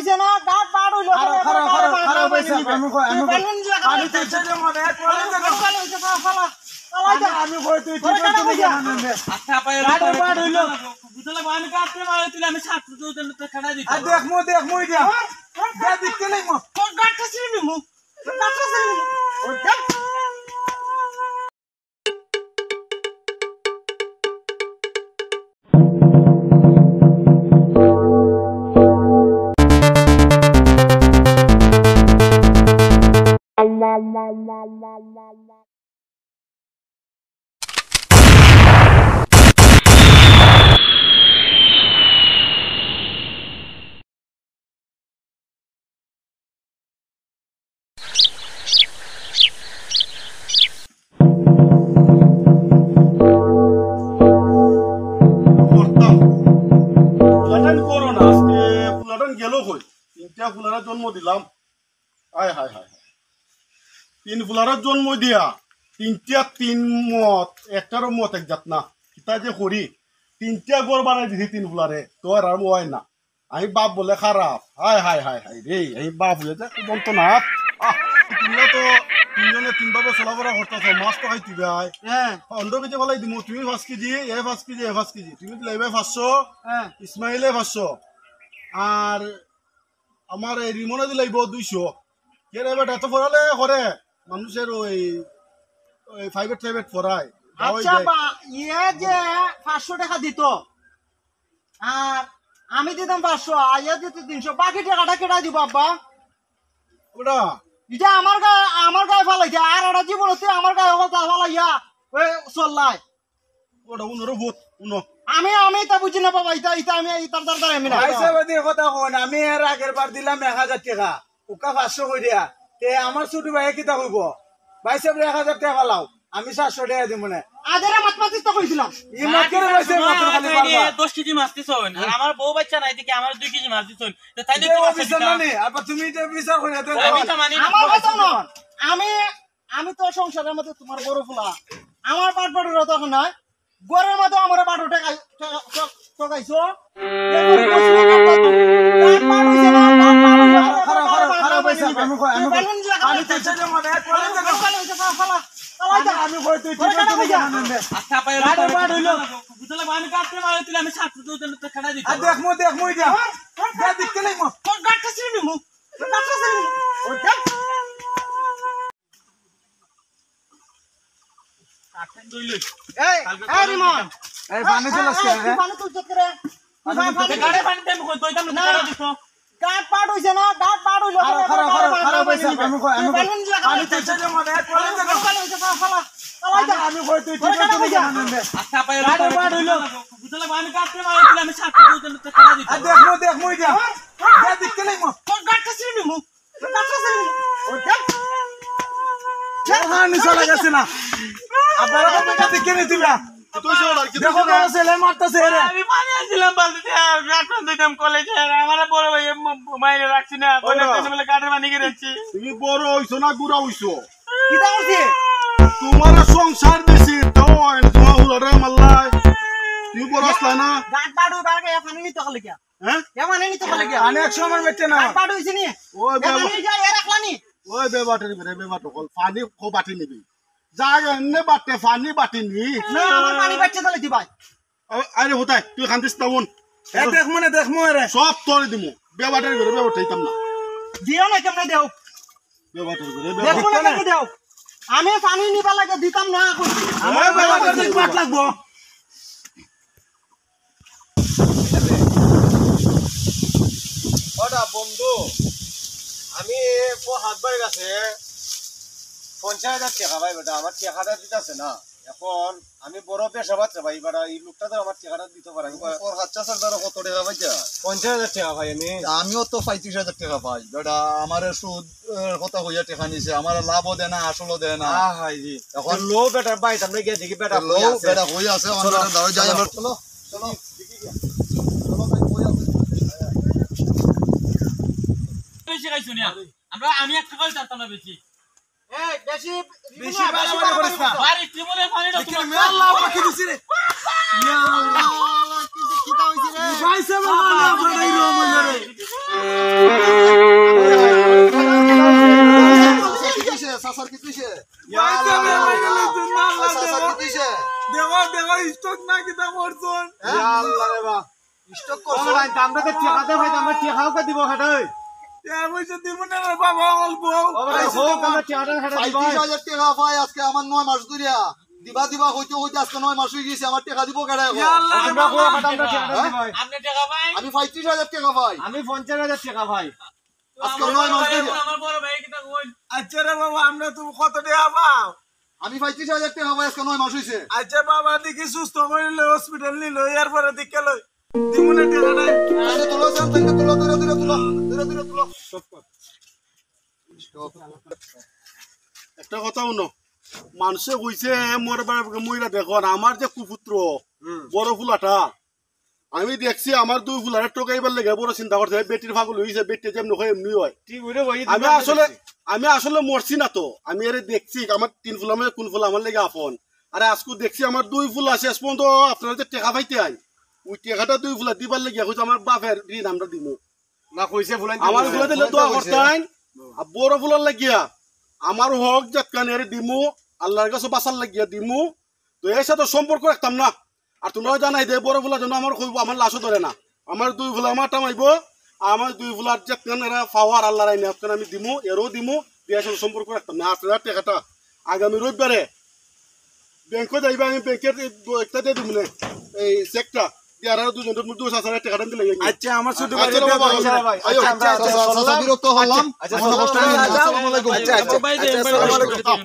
হইছে না গাট পাড় হইলো খারাপ হইছে আমি আমি কই তুই ঠিক করে জানেন না আচ্ছা পায় গাট পাড় হইলো বুঝলে আমি কাটতে মারে তুই আমি ছাত্র তো খাড়া দিই আর দেখ মো দিয়া দে দিতে নাই মো তোর গাটটা ছিড়বি মো গাটটা ছিড়বি ও দেখ ফুলারা জন্ম দিলাম হায় হায় হায় তিন ফুলারা জন্ম দিয়া তিন মত একটারও মত এক জাত না কিতা যে করি তিনটা গড় বানাই দিছি তিন ফুলারে তো আর হয় না আমি বাপ বলে খারাপ হায় হায় হায় হায় রে এই বাপ হয়ে যায় বলতো না তোমরা তো তিনজনে তিনভাবে চলাফেরা করতেছ মাছ তো খাইতে ভাই হ্যাঁ 15 কেজি ফলাই দিব তুমি 5 কেজি এ 5 কেজি এ 5 কেজি তুমি লাইবে 500 হ্যাঁ ইসমাইলে 500 আর আমার এই রিমনে দিলে 200 কে রে বেটা এত পড়ালে করে মানুষের ওই প্রাইভেট পড়ায় আচ্ছা বা ইয়ে যে 500 টাকা দিত আর আমি দিতাম 500 আইয়া দিত 300 বাকি টাকাটা কেটে দিব আব্বা ওটা এটা আমার গায়ে ফালাইছে আর ওটা জীবনতে আমার গায়ে কথা ফালাইয়া ওই চললাই ওটা উনোর ভূত উনো আমি তা বুঝি না বাবা এটা আমি তার দরকার আমি না আইসা বাদি কথা কোন আমি এর আগের বার দিলাম 1000 টাকা ওকা 500 কই দিয়া তে আমার ছোট ভাই কিটা কইব ভাই সাহেব 1000 টাকা ফালাও আমি 700 টাকা দিমু না আদেরে মাতমাতিস তো কইছিলাম ই মাত করে ভাইছে মাত্র খালি পারবা 10 কেজি মাছ দিছন আর আমার বউ বাচ্চা নাই দেখি আমার 2 কেজি মাছ দিছন তো তাইলে তো বিচার না নে আর তুমি যে বিচার কইরা তো আমি তো মানি আমার কথা না আমি তো সংসারের মধ্যে তোমার বড় ফুলা আমার পাটপাড়ুর তো এখন নাই গরের মতো আমার বাটো ঠকাইছো আমি কই তুই ঠিক করে জানেন না আচ্ছা পায় আমি কাটতে মারে তুই আমি ছাত্র তো খাড়া দিই আর দেখ মো দিয়া দে দিতে নাই মো তোর গাটটা ছিড়বি মো গাটটা ছিড়বি ও দেখ কাটন দইল এই রিমন এই পানি চলাস করে পানি তুই চত করে গাড়ি পানি দেব কই তোইতাম না খাড়া দিছো গাট পাড় হইছে না গাট পাড় হইলো খারাপ হইছে আমি তুই চলে মনে আমি কই তুই ঠিক করে জানেন না আচ্ছা পায় গাট পাড় হইলো বুঝলে আমি কাটতে মারে তুই আমি ছাত্র তো খাড়া দিই আর দেখ মো দিয়া দে দিতে নাই মো তোর গাটটা ছিড়বি মো গাটটা ছিড়বি ও দেখ জাহানি চলে গেছে না আবার কত দিকে নি দিলা তুই সর আর কি দেখো না ছেলে মারতাছে রে আমি পানি আছিলাম বালতিতে গাটন দিতাম কলেজে আমারে বড় ভাই মাইরে রাখছি না বলে তুমি বলে গাটের পানি গেরেছি তুমি বড় হইছো না গুড়া হইছো কিটা করছি তোমার সংসার বেশি তো তোমার উলারে মাল্লাই তুই বড় আসলা না গাট বাড়ু বারকে পানি নিতে কলে কি হ্যাঁ এ পানি নিতে কলে কি অনেক সময় মেটে না গাট বাড়ু হইছে নি ওই পানি যা এ রাখলানি ওই বেবাটের বেবাটো কল পানি কো বাটি নিবি জায়গা এনে বাটে পানি বাটি নি না আমার পানি বাটতে তাহলে দি ভাই আরে হতাই তুই খান্দিস না মন এ দেখ মো রে সব তোরে দিমু বেবাটের ঘরে বেবাটাইতাম না দিও না কেমনে দেও বেবাটের ঘরে দেখো না কেমনে দেও আমি পানি নিবা লাগে দিতাম না আমার বেবাটের দিন বাট লাগবো ওটা বন্ধু আমি হাত বাড়ি গেছে 50,000 টাকা ভাই বেটা আমার টাকাটা দিতেছে না এখন আমি বড় পেশা বাচ্চা ভাই বেটা এই লোকটা তো আমার টাকাটা দিতে পারে ওর হাচ্চা সরকার কত টাকা পাইছা 50,000 টাকা ভাই আমিও তো 35,000 টাকা পাই বেটা আমার সুদ কথা হইয়া টাকা নিছে আমার লাভও দেয় না আসলও দেয় না হাই জি এখন লো বেটা ভাই আমরা গিয়ে দেখি বেটা লো বেটা হই আছে আমার দাও যাই আমরা চলো দেখি গিয়া চলো ভাই হই আছে বেশি খাইছো না আমি একটা কই জানতাম না বেশি এই বেশি বাড়াবাড়ি করিস না বাড়ি ত্রিমুলের পানিটা তোমার আল্লাহ পাখি দিছি রে ইয়া আল্লাহ কি হইছে রে ভাই সাহেব আমার না পড়াই রো মজা রে আমরা তো ঠেকাতে ভাই আমরা ঠেকাও কে দিব খাটাই বাবা অল্প হোক আমরা ঠেকাটা খাটা দিব 35,000 টাকা পাই আজকে আমার 9 মাস ধরিয়া দিবা হইতে হইতে আজকে 9 মাস হয়ে গেছে আমার টাকা দিব কেডা এখন আমরা হোক খাটা আমরা ঠেকাটা দিব আপনি টাকা পাই আমি 35,000 টাকা পাই আমি 50,000 টাকা ভাই আজকে 9 মাস ধরিয়া আমার বড় ভাই কিটা কই আচ্ছা রে বাবা আমরা তুমি কত টাকা পাও আমি 35,000 টাকা পাই আজকে 9 মাস হইছে আচ্ছা বাবা দেখি সুস্থ করিলে হসপিটাল নিল এরপরে দিকে লই দিমুনে টাকা নাই তাইলে তুলো জান তাইলে তুলো ধীরে তুলো একটা কথা শুনো মানুষে কইছে মোর মইরা দেখো আমার যে কুপুত্র বড় ফুলাটা আমি দেখছি আমার দুই ফুলারে টোকাইবার লেগে বড় চিন্তা করছে বেটির ফাগল হইছে বেটি যেমন হয় এমনি হয় ঠিক হইরে ভাই আমি আসলে মরছি না তো আমি আরে দেখছি আমার 3 ফুলা মানে কোন ফুলা আমার লেগে আপন আরে আজকে দেখছি আমার 2 ফুলা শেষ পর্যন্ত আপনারা যে টাকা পাইতে আই ওই টাকাটা 2 ফুলা দিবার লেগে কইছে আমার বাপের ঋণ আমরা দিমু না কইছে ফুলাই আমার ফুলা দিলে দোয়া করতেন আর বড় ফুলার লাগিয়া আমার হক যাতকান এর দিমু আল্লাহর কাছে বাঁচার লাগিয়া দিমু তো এর সাথে সম্পর্ক রাখতাম না আর তোমরাও জানাই দে বড় ফুলা যেন আমার কইব আমার লাশও ধরে না আমার 2 ফুলা আমার টামাইব আমার 2 ফুলার যাতকান এরা পাওয়ার আল্লাহর আইনে আপনি আমি দিমু এরও দিমু বিয়ের সাথে সম্পর্ক রাখতাম না আপনারা টাকাটা আগামী রবিবারে ব্যাংকে যাইবা আমি ব্যাংকের একটা দিয়ে দিব না এই চেকটা দিয়ে আর দুজন 2,000 টাকা দিলে আচ্ছা আমার ছোট আচ্ছা বাবা, ভাই আয়ো। আমরা বিরক্ত হলাম আচ্ছা, মনে কষ্ট নেই আচ্ছা, আসসালামু আলাইকুম আচ্ছা আচ্ছা ভাই আসসালামু আলাইকুম